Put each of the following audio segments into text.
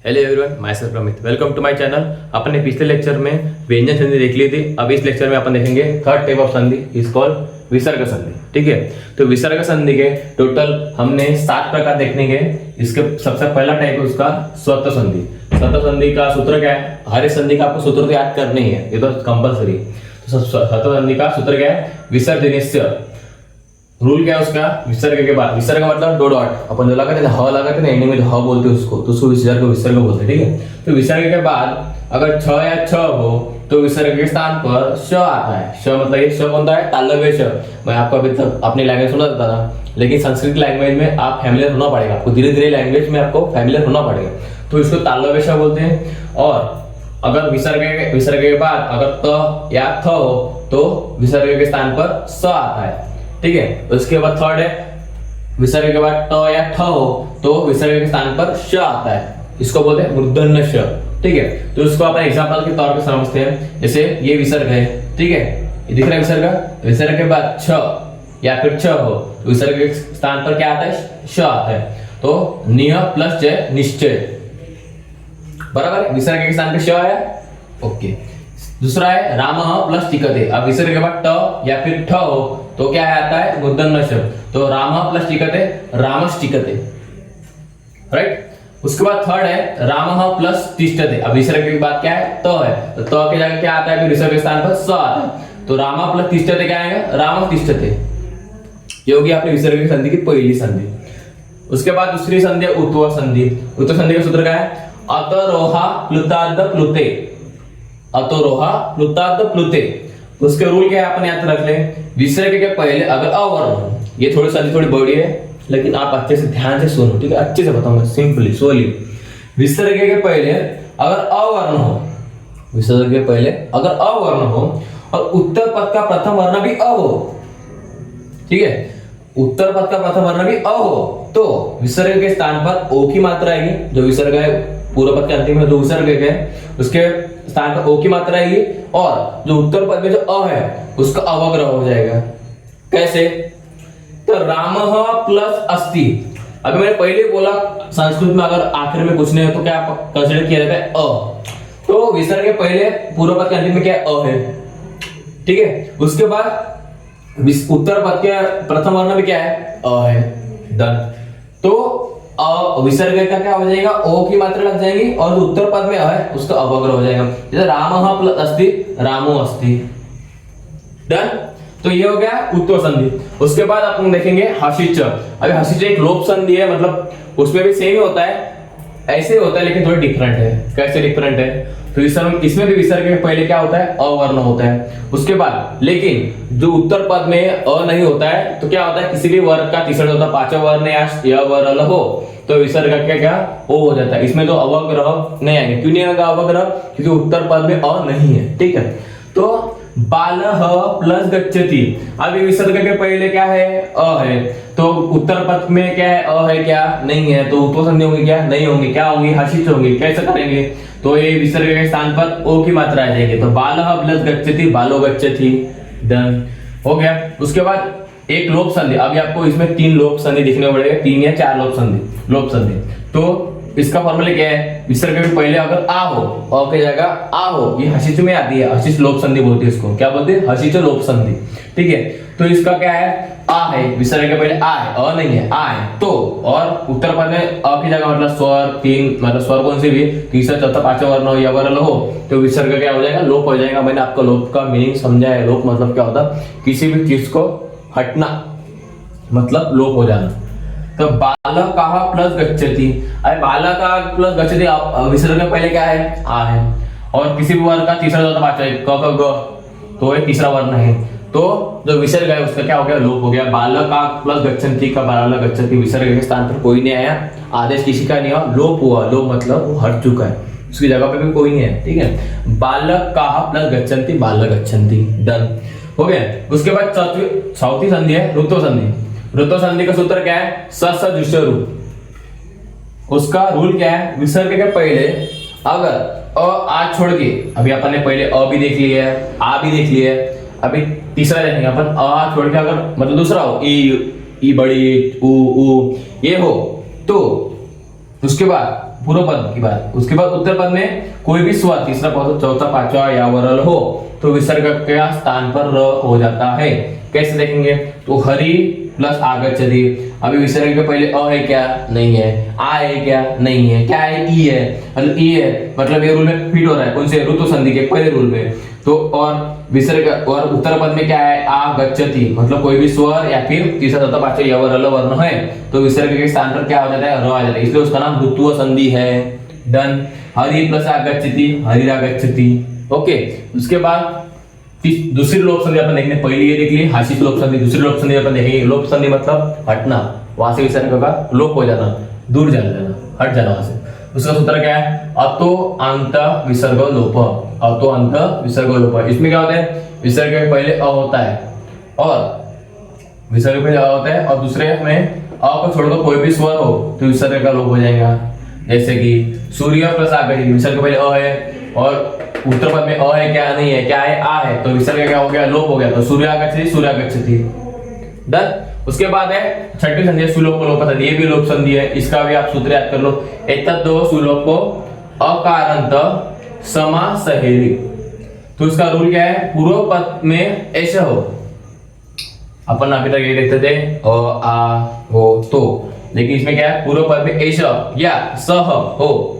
Hello everyone, myself Amit. Welcome to my channel. अपने पिछले lecture में व्यंजन संधि देख ली थी। अब इस लेक्चर में अपन देखेंगे थर्ड टाइप ऑफ संधि, इज कॉल्ड विसर्ग संधि। ठीक है, तो विसर्ग संधि के टोटल हमने 7 प्रकार देखने के। इसके सबसे पहला टाइप है उसका स्वतः संधि। स्वतः संधि का सूत्र क्या है? हर एक संधि का आपको सूत्र तो याद करना ही है, ये तो कंपल्सरी। तो स्वतः संधि का सूत्र क्या है? विसर्जनीय। रूल क्या है उसका? विसर्ग के बाद, विसर्ग मतलब डो डॉट, अपन जो लगाते हैं ह लगाते हैं ना एंडिंग में, जो ह बोलते हैं उसको, तो उसको विसर्ग बोलते हैं। ठीक है, तो विसर्ग के बाद अगर छ या छ हो तो विसर्ग के स्थान पर श आता है। श मतलब ये श कौन सा है? तालव्य श। मैं आपको अभी तक अपनी लैंग्वेज सुना देता था, लेकिन संस्कृत लैंग्वेज में आप फैमिलियर होना पड़ेगा, आपको धीरे धीरे लैंग्वेज में आपको फैमिलियर होना पड़ेगा। तो इसको तालव्य श बोलते हैं। और अगर विसर्ग के बाद अगर त या थ हो तो विसर्ग के स्थान पर स आता है। ठीक है, उसके बाद थर्ड है, विसर्ग के बाद ट या ठ हो तो विसर्ग के स्थान पर श आता है। इसको बोलते हैं मूर्धन्य श। ठीक है, तो इसको अपन एग्जांपल के तौर पे समझते हैं। जैसे ये विसर्ग है, ठीक है, ये दिख रहा है विसर्ग। विसर्ग के बाद छ या फिर छ हो तो विसर्ग के स्थान पर क्या आता है? श आता है। तो निय प्लस जय निश्चय, बराबर है। विसर्ग के स्थान पे श है। ओके, दूसरा है राम प्लस टिकते। अब विसर्ग के बाद ट या फिर ठ हो तो क्या आता है? मूर्धन्य शब्द। तो राम प्लस टिकते, रामस टिकते। राइट, उसके बाद थर्ड है राम प्लस तिष्ठते। अब विसर्ग के बाद क्या है? त है, तो त के जगह क्या आता है? फिर विसर्ग के स्थान पर स आता है। तो राम प्लस तिष्ठते क्या आएगा? राम तिष्ठते। ये होगी आपने विसर्ग की संधि की पहली संधि। उसके बाद दूसरी संधि उत्व संधि। उत्व संधि का सूत्र क्या है? अतरोहा प्लुताद्ध प्लुते। अतोरोहा प्लुताद्ध प्लुते। उसके रूल क्या है अपन याद रख ले। विसर्ग के पहले अगर अवर्ण, ये थोड़ी संधि थोड़ी बड़ी है लेकिन आप अच्छे से ध्यान से सुनो, ठीक है, अच्छे से बताऊंगा, सिंपली सोली। विसर्ग के पहले अगर अवर्ण हो, विसर्ग के पहले अगर अवर्ण हो और उत्तर पद का प्रथम वर्ण भी अ हो, ठीक है, उत्तर पद का प्रथम वर्ण भी अ हो तो विसर्ग के स्थान पर ओ की मात्रा आएगी। जो विसर्ग है पूर्व पद के अंतिम में जो विसर्ग है उसके स्थान पर ओ की मात्रा आएगी, और जो उत्तर पद में जो अ है उसका अवग्रह हो जाएगा। कैसे? तो राम प्लस अस्ति। अभी मैंने पहले बोला संस्कृत में अगर आखिर में पूछने है तो क्या कंसीडर किया जाता है? अ। तो विसर्ग के पहले पूर्व पद के अंतिम में क्या अ है। ठीक है, उसके बाद उत्तर पद के प्रथम वर्ण में क्या है? अ है। डन। तो विसर्ग का क्या हो जाएगा? ओ की मात्रा लग जाएगी, और जो उत्तर पद में है उसका अवग्रह हो जाएगा। जैसे राम प्लस अस्ति, रामो अस्ति। डन। तो ये हो गया उत्व संधि। उसके बाद अपन देखेंगे हसिच। अभी हसिच एक लोप संधि है, मतलब उसमें भी सेम ही होता है, ऐसे ही होता है लेकिन थोड़ा डिफरेंट है। कैसे डिफरेंट है? तो इसमें भी विसर्ग के पहले क्या होता है? अवर्ण होता है। उसके बाद लेकिन जो उत्तर पद में अ नहीं होता है तो क्या होता है? किसी भी वर्ग का तीसरा होता है, पांचवा वर्ण या वर्ण हो तो विसर्ग का क्या ओ हो जाता है। इसमें तो अवग्रह नहीं आएंगे। क्यों नहीं आएगा अवग्रह? क्योंकि उत्तर पद में अ नहीं है। ठीक है, तो बालः प्लस गच्छति। अभी विसर्ग के पहले क्या है? अ है, तो उत्तर पद में क्या है? अ है क्या? नहीं है, तो उत्व संधि होंगी क्या? नहीं होंगी। क्या होंगी? हसिच होंगी। कैसे करेंगे? तो ये विसर्ग के स्थान पर ओ की मात्रा आ जाएगी। तो बालः प्लस गच्छति, बालो गच्छति। डन, हो गया। उसके बाद एक लोप संधि। अभी आपको इसमें 3 लोप संधि दिखने पड़ेगा, 3 या 4 लोप संधि। तो इसका फॉर्मूला क्या है? विसर्ग के पहले अगर आ हो, अ की जगह आ हो, ये हसिच में आती है, हसिच लोप संधि बोलते हैं इसको। क्या बोलते हैं? हसिच लोप संधि। ठीक है, तो इसका क्या है? आ है, विसर्ग के पहले आ है, अ नहीं है, आ है तो, और उत्तर पद में अ की जगह मतलब स्वर 3, मतलब स्वर कौन से भी तीसरा चौथा पांचवा वर्ण हो या वर्ण हो तो विसर्ग क्या हो जाएगा? लोप हो जाएगा। मैंने आपको लोप का मीनिंग समझाया। लोप मतलब क्या होता है? किसी भी चीज को हटना, मतलब लोप हो जाना। तो बालकः प्लस गच्छति। अरे बालकः प्लस गच्छति, विसर्ग के पहले क्या है? आ है, और किसी भी वर्ण का तीसरा चौथा पांचवा क ख ग, तो ये तीसरा वर्ण है, तो जो विसर्ग है उसका क्या हो गया? लोप हो गया। बालकः प्लस गच्छन्ति का बालक गच्छति, विसर्ग के स्थान पर कोई नहीं आया, आदेश किसी का नहीं हुआ, लोप हुआ। लोप मतलब वो हट चुका है, उसकी जगह पे भी कोई नहीं है। ठीक है, बालकः प्लस गच्छन्ति, बालक गच्छन्ति। डन, हो गया। उसके बाद चौथी संधि है ऋत्व संधि। ऋत्व संधि का सूत्र क्या है? ससजुषरु। उसका रूल क्या है? विसर्ग के पहले अगर आ छोड़ के, अभी अपन ने पहले अ भी देख लिया है, आ भी देख लिया है, अभी तीसरा देखेंगे अपन। आ छोड़ के अगर मतलब दूसरा हो, ई बड़ी, उ ये हो तो उसके बाद पूर्व पद की बात। उसके बाद उत्तर पद में कोई भी स्वर तीसरा पद चौथा पांचवा या वरल हो तो विसर्ग के स्थान पर र हो जाता है। कैसे देखेंगे, तो हरि प्लस आगच्छति, अभी विसर्ग के पहले अ है क्या, नहीं है, आ है क्या, नहीं है, क्या है, ई है, मतलब ई है, मतलब ये रूल में फिट हो रहा है, कौन से ऋतु संधि के पहले रूल में। तो और विसर्ग और उत्तर पद में क्या है, आगच्छति, मतलब कोई भी स्वर या फिर तीसरा चौथा पांचवा या वरल वर्ण है तो विसर्ग के स्थान पर क्या हो जाता है, र आ जाता है, इसलिए उसका नाम ऋतु संधि है। डन। हरि प्लस आगच्छति, हरिरागच्छति। ओके, उसके बाद दूसरी लोप संधि अपन देखेंगे, पहली ये देख ली हाशिश लोप संधि, दूसरी लोप संधि अपन देखेंगे। लोप संधि मतलब हटना, वहां से विसर्ग का लोप हो जाना, दूर चल जाना, हट जाना वहां से। उसका सूत्र क्या है, अतो अंत विसर्ग लोप, अतो अंत विसर्ग लोप। इसमें क्या होता है, विसर्ग के पहले अ होता है और विसर्ग पहले अ होता है और दूसरे में अ को छोड़कर कोई भी स्वर हो तो विसर्ग का लोप हो जाएगा। जैसे कि सूर्य प्लस आगच्छति, विसर्ग पहले अ है और उत्तर पद में अ है क्या, नहीं है, क्या है, आ है, तो विसर्ग क्या हो गया, लोप हो गया, तो सूर्यागच्छति, सूर्यागच्छति। डन। उसके बाद है छठी संधि सुलोप लोप संधि, ये भी लोप संधि है, इसका भी आप सूत्र याद कर लो। एतद्दो सुलोपो अकारंत समासहेरि, तो इसका रूल क्या है, पूर्व पद में ऐसे हो, अपन अभी तक ये देखते थे अ आ हो तो, लेकिन इसमें क्या है, पूर्व पद में ऐसा या सह हो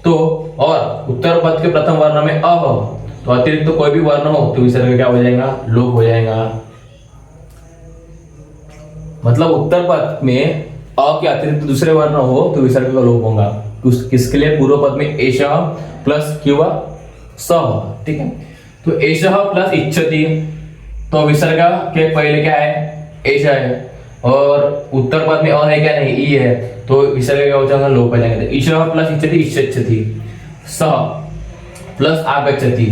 तो, और उत्तर पद के प्रथम वर्ण में अ हो तो अतिरिक्त तो कोई भी वर्ण हो तो विसर्ग क्या हो जाएगा, लोप हो जाएगा। मतलब उत्तर पद में अ के अतिरिक्त दूसरे वर्ण हो तो विसर्ग का लोप होगा। किसके लिए, पूर्व पद में एषः प्लस किंवा सह, ठीक है। तो एषः प्लस इच्छति, तो विसर्ग के पहले क्या है, एषः है, और उत्तर पद में अ है क्या, नहीं, ई है, तो विसर्ग क्या हो जाएगा, लोप हो जाएगा। ईशः प्लस इच्छति, इच्छति, सह प्लस आगच्छति।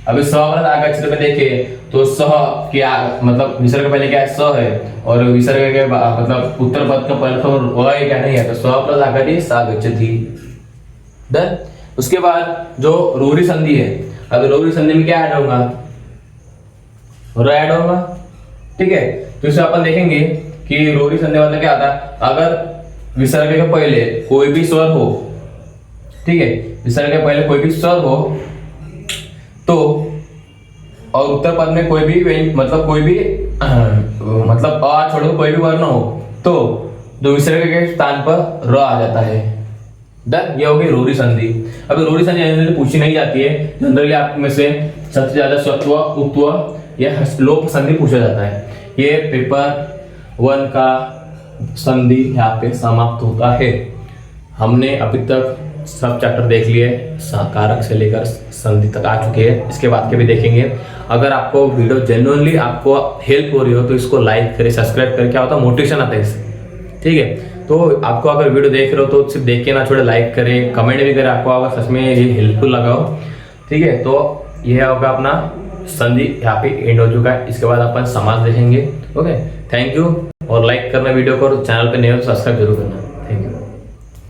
अभी सह प्लस आगच्छति में देखिए तो सह क्या, मतलब विसर्ग पहले क्या है, स है, और विसर्ग के मतलब उत्तर पद का पहले तो वह है क्या, नहीं है, तो सह प्लस आगच्छति सागच्छति। डन। उसके बाद जो रोरी संधि है, अब रोरी संधि में क्या ऐड होगा, र ऐड होगा, ठीक है। तो इसे अपन देखेंगे कि रोरी संधि मतलब क्या आता है, अगर विसर्ग के पहले कोई भी स्वर हो, ठीक है, विसर्ग के पहले कोई भी स्वर हो तो, और उत्तर पद में कोई भी मतलब कोई भी मतलब अ छोड़कर कोई भी वर्ण हो तो विसर्ग के स्थान पर र आ जाता है। डन। ये हो गई रोरी संधि। अब रोरी संधि पूछी नहीं जाती है, जनरली आप में से सबसे ज्यादा स्वत्व, उत्व या लोप संधि पूछा जाता है। ये पेपर 1 का संधि यहाँ पे समाप्त होता है। हमने अभी तक सब चैप्टर देख लिए, कारक से लेकर संधि तक आ चुके हैं, इसके बाद के भी देखेंगे। अगर आपको वीडियो जेन्युइनली आपको हेल्प हो रही हो तो इसको लाइक करें, सब्सक्राइब करके, क्या होता है, मोटिवेशन आता है इससे, ठीक है। तो आपको अगर वीडियो देख रहे हो तो सिर्फ देख के ना छोड़े, लाइक करें, कमेंट भी करें आपको अगर सच में ये हेल्पफुल लगा हो, ठीक है। तो यह होगा अपना संधि यहाँ पे एंड हो चुका है। इसके बाद अपन समास देखेंगे। ओके, थैंक यू, और लाइक करना वीडियो को, और चैनल पे नए हो तो सब्सक्राइब जरूर करना।